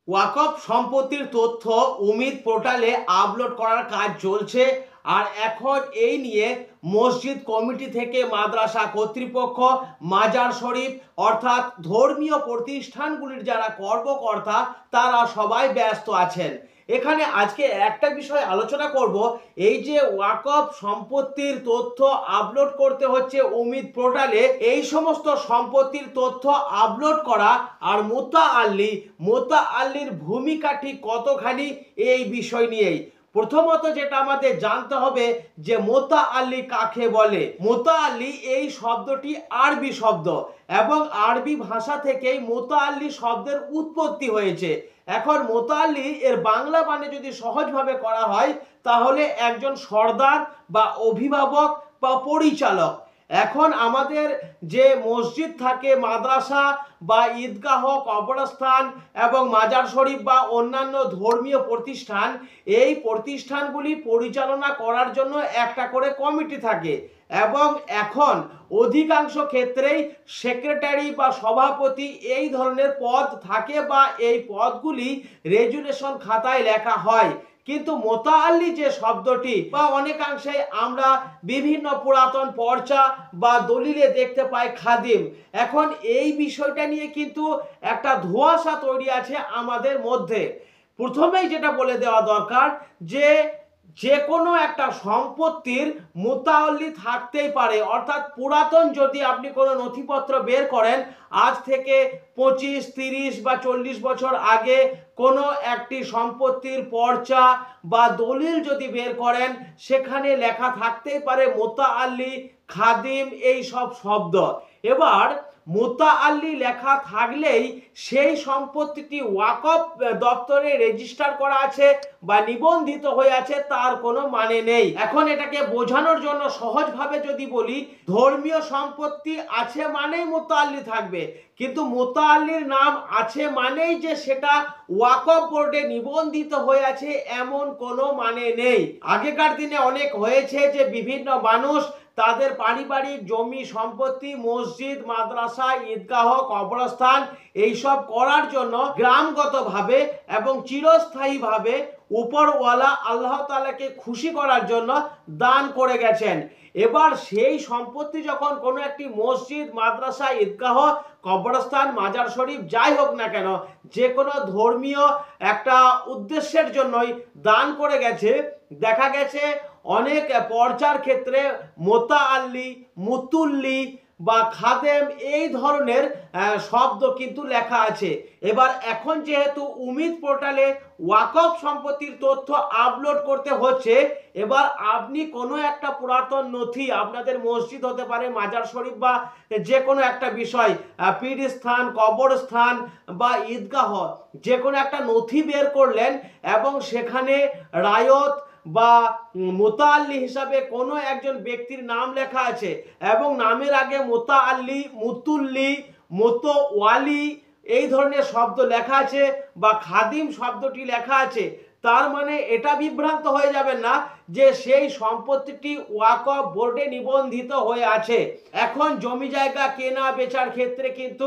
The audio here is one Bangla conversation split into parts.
ওয়াকফ সম্পত্তির তথ্য উমিদ পোর্টালে আপলোড করার কাজ চলছে। আর এখন এই নিয়ে মসজিদ কমিটি থেকে মাদ্রাসা কর্তৃপক্ষ, মাজার শরীফ অর্থাৎ ধর্মীয় প্রতিষ্ঠানগুলির যারা কর্মকর্তা তারা সবাই ব্যস্ত আছেন। এখানে আজকে একটা বিষয় আলোচনা করব, এই যে ওয়াকফ সম্পত্তির তথ্য আপলোড করতে হচ্ছে উমিদ পোর্টালে, এই সমস্ত সম্পত্তির তথ্য আপলোড করা আর মোতা আলীর ভূমিকা ঠিক কতখানি, এই বিষয় নিয়েই প্রথমত যেটা আমাদের জানতে হবে যে মোতা আলী কাকে বলে। মোতা আলী এই শব্দটি আরবি শব্দ এবং আরবি ভাষা থেকেই মোতা আলী শব্দের উৎপত্তি হয়েছে। এখন মোতা আলী এর বাংলা মানে যদি সহজভাবে করা হয় তাহলে একজন সর্দার বা অভিভাবক বা পরিচালক। এখন আমাদের যে মসজিদ থাকে, মাদ্রাসা বা ঈদগাহ, কবরস্থান এবং মাজার শরীফ বা অন্যান্য ধর্মীয় প্রতিষ্ঠান, এই প্রতিষ্ঠানগুলি পরিচালনা করার জন্য একটা করে কমিটি থাকে এবং এখন অধিকাংশ ক্ষেত্রেই সেক্রেটারি বা সভাপতি এই ধরনের পদ থাকে বা এই পদগুলি রেজুলেশন খাতায় লেখা হয়। কিন্তু মোতা আলী যে শব্দটি বা অনেকাংশে আমরা বিভিন্ন পুরাতন পর্চা বা দলিলে দেখতে পাই খাদিম, এখন এই বিষয়টা নিয়ে কিন্তু একটা ধোঁয়াশা তৈরি আছে আমাদের মধ্যে। প্রথমেই যেটা বলে দেওয়া দরকার যে যে কোনো একটা সম্পত্তির মুতাওয়াল্লি থাকতেই পারে, অর্থাৎ পুরাতন যদি আপনি কোনো নথিপত্র বের করেন আজ থেকে 25, 30 বা 40 বছর আগে কোনো একটি সম্পত্তির পর্চা বা দলিল যদি বের করেন, সেখানে লেখা থাকতেই পারে মুতাআল্লি, খাদিম, এই সব শব্দ। এবার মুতাআল্লি লেখা থাকলেই সেই সম্পত্তিটি ওয়াকফ দপ্তরে রেজিস্টার করা আছে বা নিবন্ধিত হয়ে আছে তার কোনো মানে নেই। এখন এটাকে বোঝানোর জন্য সহজভাবে যদি বলি, ধর্মীয় সম্পত্তি আছে মানেই মুতাআল্লি থাকবে, কিন্তু মুতাআল্লির নাম আছে মানেই যে সেটা ওয়াকফ বোর্ডে নিবন্ধিত হয়ে আছে এমন কোনো মানে নেই। আগেকার দিনে অনেক হয়েছে যে বিভিন্ন মানুষ তাদের পারিবারিক জমি সম্পত্তি, মসজিদ, মাদ্রাসা, ঈদগাহ, কবরস্থান এইসব করার জন্য গ্রামগতভাবে এবং চিরস্থায়ীভাবে উপরওয়ালা আল্লাহ তাআলাকে খুশি করার জন্য দান করে গেছেন। এবার সেই সম্পত্তি যখন কোনো একটি মসজিদ, মাদ্রাসা, ঈদগাহ, কবরস্থান, মাজার শরীফ যাই হোক না কেন, যে কোনো ধর্মীয় একটা উদ্দেশ্যের জন্যই দান করে গেছে, দেখা গেছে অনেক পর্চার ক্ষেত্রে মোতাআল্লি, মুতুল্লি বা খাদেম এই ধরনের শব্দ কিন্তু লেখা আছে। এবার এখন যেহেতু উমিদ পোর্টালে ওয়াকফ সম্পত্তির তথ্য আপলোড করতে হচ্ছে, এবার আপনি কোনো একটা পুরাতন নথি, আপনাদের মসজিদ হতে পারে, মাজার শরীফ বা যে কোনো একটা বিষয়, পীরস্থান, কবরস্থান বা ঈদগাহ, যে কোনো একটা নথি বের করলেন এবং সেখানে রায়ত বা মুতাআল্লি হিসাবে কোনো একজন ব্যক্তির নাম লেখা আছে এবং নামের আগে মুতাআল্লি, মুতুল্লি, মুতওয়ালি এই ধরনের শব্দ লেখা আছে বা খাদিম শব্দটি লেখা আছে, তার মানে এটা বিভ্রান্ত হয়ে যাবেন না যে সেই সম্পত্তিটি ওয়াকফ বোর্ডে নিবন্ধিত হয়ে আছে। এখন জমি জায়গা কেনা বেচার ক্ষেত্রে কিন্তু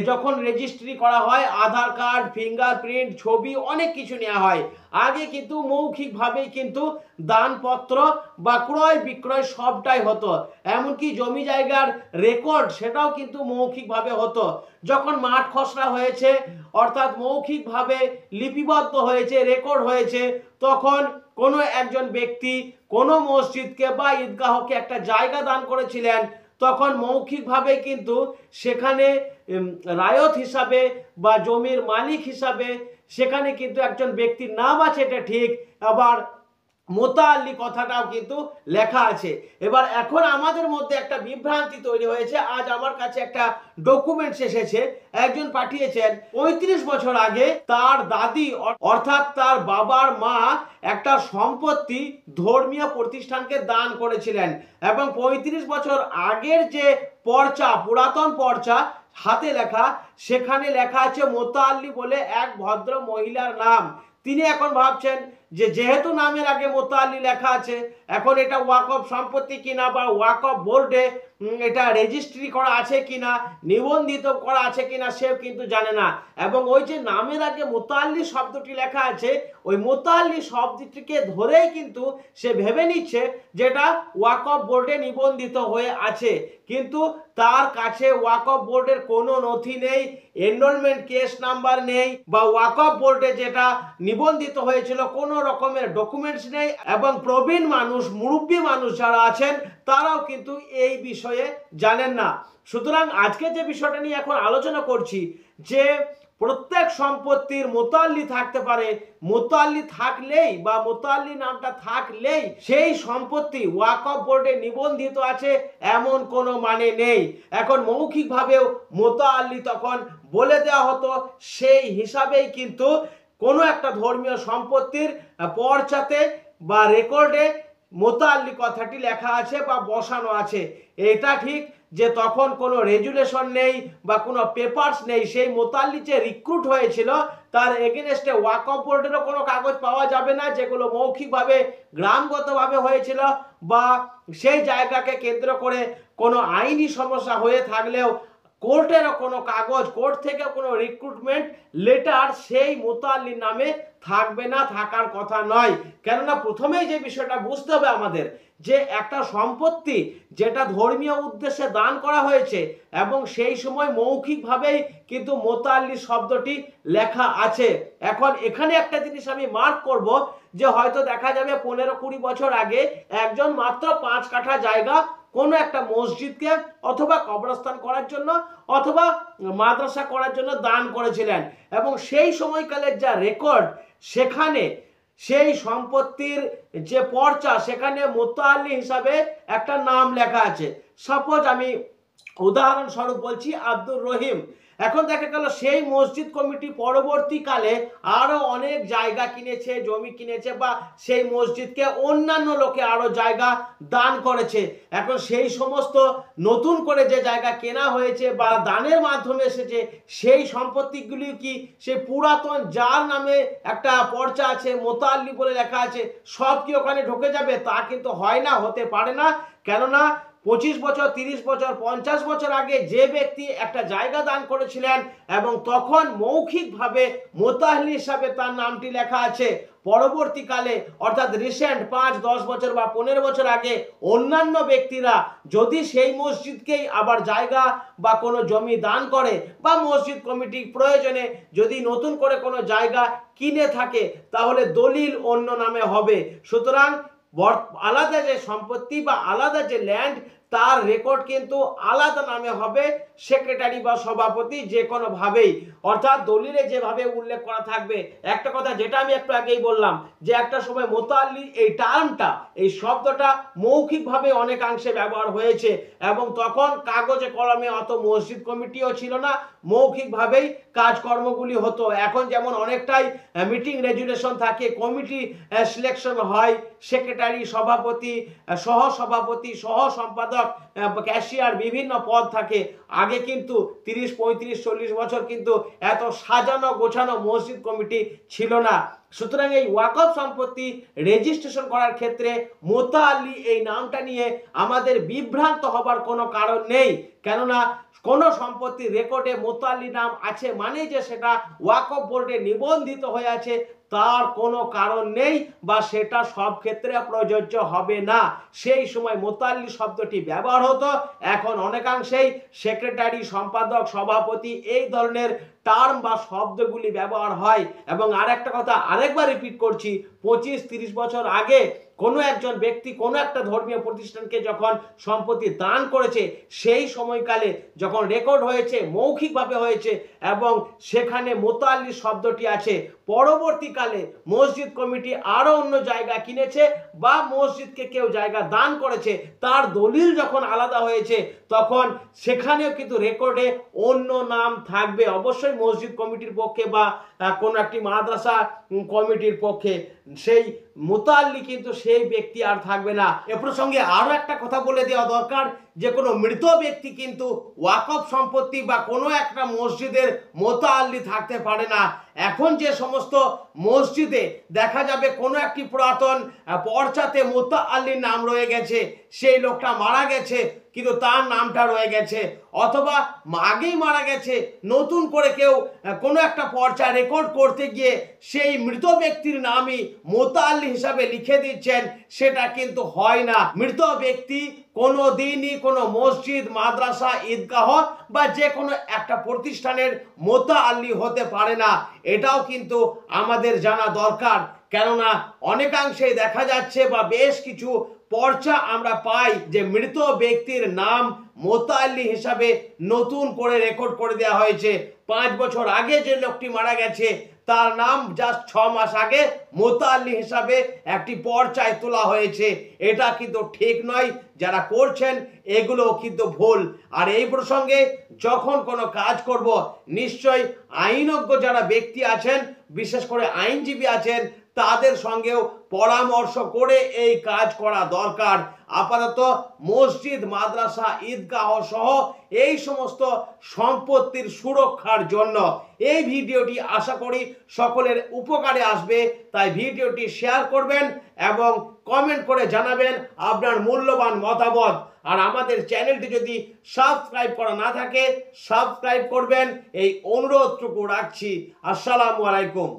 যখন রেজিস্ট্রি করা হয় আধার কার্ড, ফিঙ্গারপ্রিন্ট, ছবি অনেক কিছু নেওয়া হয়। আগে কিন্তু মৌখিকভাবেই কিন্তু দানপত্র বা ক্রয় বিক্রয় সবটাই হতো, এমনকি জমি জায়গার রেকর্ড সেটাও কিন্তু মৌখিকভাবে হতো। যখন মাঠ খসড়া হয়েছে অর্থাৎ মৌখিকভাবে লিপিবদ্ধ হয়েছে, রেকর্ড হয়েছে, তখন কোনো একজন ব্যক্তি কোনো মসজিদকে বা ঈদগাহকে একটা জায়গা দান করেছিলেন, তখন মৌখিকভাবে কিন্তু সেখানে রায়ত হিসাবে বা জমির মালিক হিসাবে সেখানে কিন্তু একজন ব্যক্তির নাম আছে, এটা ঠিক, আবার মোতাআল্লি কথাটাও কিন্তু লেখা আছে। এবার এখন আমাদের মধ্যে একটা বিভ্রান্তি তৈরি হয়েছে। আজ আমার কাছে একটা ডকুমেন্টস এসেছে, একজন পাঠিয়েছেন 35 বছর আগে তার দাদি অর্থাৎ তার বাবার মা একটা সম্পত্তি ধর্মীয় প্রতিষ্ঠানকে দান করেছিলেন এবং 35 বছর আগের যে পর্চা, পুরাতন পর্চা হাতে লেখা, সেখানে লেখা আছে মোতাআল্লি বলে এক ভদ্র মহিলার নাম। তিনি এখন ভাবছেন যে যেহেতু নামের আগে মোতাল্লি লেখা আছে, এখন এটা ওয়াকফ সম্পত্তি কিনা বা ওয়াকফ বোর্ডে এটা রেজিস্ট্রি করা আছে কিনা, নিবন্ধিত করা আছে কিনা সেও কিন্তু জানে না। এবং ওই যে নামের আগে মোতাল্লি শব্দটি লেখা আছে, ওই মোতাল্লি শব্দটিকে ধরেই কিন্তু সে ভেবে নিচ্ছে যেটা ওয়াকফ বোর্ডে নিবন্ধিত হয়ে আছে, কিন্তু তার কাছে ওয়াকফ বোর্ডের কোনো নথি নেই, এনরোলমেন্ট কেস নাম্বার নেই, বা ওয়াকফ বোর্ডে যেটা নিবন্ধিত হয়েছিল কোনো রকমের ডকুমেন্টস নেই। এবং প্রবীণ মানুষ, মুরব্বী মানুষ যারা আছেন তারাও কিন্তু এই বিষয়ে জানেন না। সুতরাং আজকে যে বিষয়টা নিয়ে এখন আলোচনা করছি, যে প্রত্যেক সম্পত্তির মোতাল্লি থাকতে পারে, মোতাল্লি থাকলেই বা মোতাল্লি নামটা থাকলেই সেই সম্পত্তি ওয়াকফ বোর্ডে নিবন্ধিত আছে এমন কোনো মানে নেই। এখন মৌখিকভাবেও মোতাল্লি তখন বলে দেওয়া হতো, সেই হিসাবেই কিন্তু কোনো একটা ধর্মীয় সম্পত্তির পর্চাতে বা রেকর্ডে মোতাল্লি কথাটি লেখা আছে বা বসানো আছে। এটা ঠিক যে তখন কোনো রেজুলেশন নেই বা কোনো পেপারস নেই, সেই মোতাল্লি যে রিক্রুট হয়েছিল তার এগেনস্টে ওয়াকফ বোর্ডেরও কোনো কাগজ পাওয়া যাবে না, যেগুলো মৌখিকভাবে গ্রামগতভাবে হয়েছিল, বা সেই জায়গাকে কেন্দ্র করে কোনো আইনি সমস্যা হয়ে থাকলেও কোর্টেরও কোনো কাগজ, কোর্ট থেকে কোনো রিক্রুটমেন্ট লেটার সেই মোতাল্লির নামে থাকবে না, থাকার কথা নয়। কেননা প্রথমেই যে বিষয়টা বুঝতে হবে আমাদের, যে একটা সম্পত্তি যেটা ধর্মীয় উদ্দেশ্যে দান করা হয়েছে এবং সেই সময় মৌখিকভাবেই কিন্তু মোতাল্লি শব্দটি লেখা আছে। এখন এখানে একটা জিনিস আমি মার্ক করব, যে হয়তো দেখা যাবে 15-20 বছর আগে একজন মাত্র 5 কাঠা জায়গা কোনো একটা মসজিদকে অথবা কবরস্থান করার জন্য অথবা মাদ্রাসা করার জন্য দান করেছিলেন, এবং সেই সময়কালের যা রেকর্ড, সেখানে সেই সম্পত্তির যে পর্চা, সেখানে মোতাল্লি হিসাবে একটা নাম লেখা আছে। সাপোজ আমি উদাহরণস্বরূপ বলছি আব্দুর রহিম। এখন দেখা গেল সেই মসজিদ কমিটি পরবর্তীকালে আরো অনেক জায়গা কিনেছে, জমি কিনেছে, বা সেই মসজিদকে অন্যান্য লোকে আরো জায়গা দান করেছে। এখন সেই সমস্ত নতুন করে যে জায়গা কেনা হয়েছে বা দানের মাধ্যমে এসেছে, সেই সম্পত্তিগুলি কি সেই পুরাতন যার নামে একটা পর্চা আছে, মোতাল্লি বলে লেখা আছে, সব কি ওখানে ঢুকে যাবে? তা কিন্তু হয় না, হতে পারে না। কেননা 25 বছর, 30 বছর, 50 বছর আগে যে ব্যক্তি একটা জায়গা দান করেছিলেন এবং তখন মৌখিকভাবে মোতাল্লি হিসাবে তার নামটি লেখা আছে, পরবর্তীকালে অর্থাৎ রিসেন্ট 5-10 বছর বা 15 বছর আগে অন্যান্য ব্যক্তিরা যদি সেই মসজিদকেই আবার জায়গা বা কোনো জমি দান করে, বা মসজিদ কমিটি প্রয়োজনে যদি নতুন করে কোনো জায়গা কিনে থাকে, তাহলে দলিল অন্য নামে হবে। সুতরাং আলাদা যে সম্পত্তি বা আলাদা যে ল্যান্ড, তার রেকর্ড কিন্তু আলাদা নামে হবে, সেক্রেটারি বা সভাপতি যে কোনো ভাবেই, অর্থাৎ দলিলে যেভাবে উল্লেখ করা থাকবে। একটা কথা যেটা আমি একটু আগেই বললাম, যে একটা সময় মোতাল্লি এই টার্মটা, এই শব্দটা মৌখিকভাবে অনেকাংশে ব্যবহার হয়েছে, এবং তখন কাগজে কলমে অত মসজিদ কমিটিও ছিল না, মৌখিকভাবেই কাজকর্মগুলি হতো। এখন যেমন অনেকটাই মিটিং রেজুলেশন থাকে, কমিটি সিলেকশন হয়, সেক্রেটারি, সভাপতি, সহ সভাপতি, সহ সম্পাদক, ক্যাশিয়ার, বিভিন্ন পদ থাকে। আগে কিন্তু 30, 35, 40 বছর কিন্তু এত সাজানো গোছানো মসজিদ কমিটি ছিল না। সুতরাং এই ওয়াকফ সম্পত্তি রেজিস্ট্রেশন করার ক্ষেত্রে মোতাল্লি এই নামটা নিয়ে আমাদের বিভ্রান্ত হবার কোনো কারণ নেই। কেননা কোন সম্পত্তির রেকর্ডে মোতাল্লি নাম আছে মানে যে সেটা ওয়াকফ বোর্ডে নিবন্ধিত হয়ে আছে, তার কোনো কারণ নেই, বা সেটা সব ক্ষেত্রে প্রযোজ্য হবে না। সেই সময় মোতাল্লি শব্দটি ব্যবহার হতো, এখন অনেকাংশেই সেক্রেটারি, সম্পাদক, সভাপতি এই ধরনের টার্ম বা শব্দগুলি ব্যবহার হয়। এবং আরেকটা কথা আরেকবার রিপিট করছি, 25-30 বছর আগে কোনো একজন ব্যক্তি কোনো একটা ধর্মীয় প্রতিষ্ঠানকে যখন সম্পত্তি দান করেছে, সেই সময়কালে যখন রেকর্ড হয়েছে, মৌখিকভাবে হয়েছে, এবং সেখানে মোতাল্লি শব্দটি আছে, পরবর্তীকালে মসজিদ কমিটি আরো অন্য জায়গা কিনেছে বা মসজিদকে কেউ জায়গা দান করেছে, তার দলিল যখন আলাদা হয়েছে, তখন সেখানেও কিন্তু রেকর্ডে অন্য নাম থাকবে, অবশ্যই মসজিদ কমিটির পক্ষে বা কোন একটি মাদ্রাসা কমিটির পক্ষে। সেই মোতাল্লি কিন্তু সেই ব্যক্তি আর থাকবে না। এ প্রসঙ্গে আরো একটা কথা বলে দেওয়া দরকার, যে কোনো মৃত ব্যক্তি কিন্তু ওয়াকফ সম্পত্তি বা কোনো একটা মসজিদের মোতাআল্লি থাকতে পারে না। এখন যে সমস্ত মসজিদে দেখা যাবে কোনো একটি পুরাতন পর্চাতে মোতাআল্লির নাম রয়ে গেছে, সেই লোকটা মারা গেছে কিন্তু তার নামটা রয়ে গেছে, অথবা আগেই মারা গেছে, নতুন করে কেউ কোনো একটা পর্চা রেকর্ড করতে গিয়ে সেই মৃত ব্যক্তির নামই মোতাআল্লি হিসাবে লিখে দিচ্ছেন, সেটা কিন্তু হয় না। মৃত ব্যক্তি কোনো দিনই কোনো মসজিদ, মাদ্রাসা, ঈদগাহ বা যে কোনো একটা প্রতিষ্ঠানের মোতাআল্লি হতে পারে না। এটাও কিন্তু আমাদের জানা দরকার, কেননা অনেকাংশেই দেখা যাচ্ছে বা বেশ কিছু পর্চা আমরা পাই যে মৃত ব্যক্তির নাম মোতাআল্লি হিসাবে নতুন করে রেকর্ড করে দেওয়া হয়েছে। 5 বছর আগে যে লোকটি মারা গেছে তার নাম জাস্ট 6 মাস আগে মোতাআল্লি হিসাবে একটি পর্চায় তোলা হয়েছে। এটা কিন্তু ঠিক নয়, যারা করছেন এগুলো কিন্তু ভুল। আর এই প্রসঙ্গে যখন কোনো কাজ করব, নিশ্চয়ই আইনজ্ঞ যারা ব্যক্তি আছেন, বিশেষ করে আইনজীবী আছেন, তাদের সঙ্গেও পরামর্শ করে এই কাজ করা দরকার। আপাতত মসজিদ, মাদ্রাসা, ঈদগাহ সহ এই সমস্ত সম্পত্তির সুরক্ষার জন্য এই ভিডিওটি আশা করি সকলের উপকারে আসবে, তাই ভিডিওটি শেয়ার করবেন এবং কমেন্ট করে জানাবেন আপনার মূল্যবান মতামত। আর আমাদের চ্যানেলটি যদি সাবস্ক্রাইব করা না থাকে সাবস্ক্রাইব করবেন, এই অনুরোধটুকু রাখছি। আসসালামু আলাইকুম।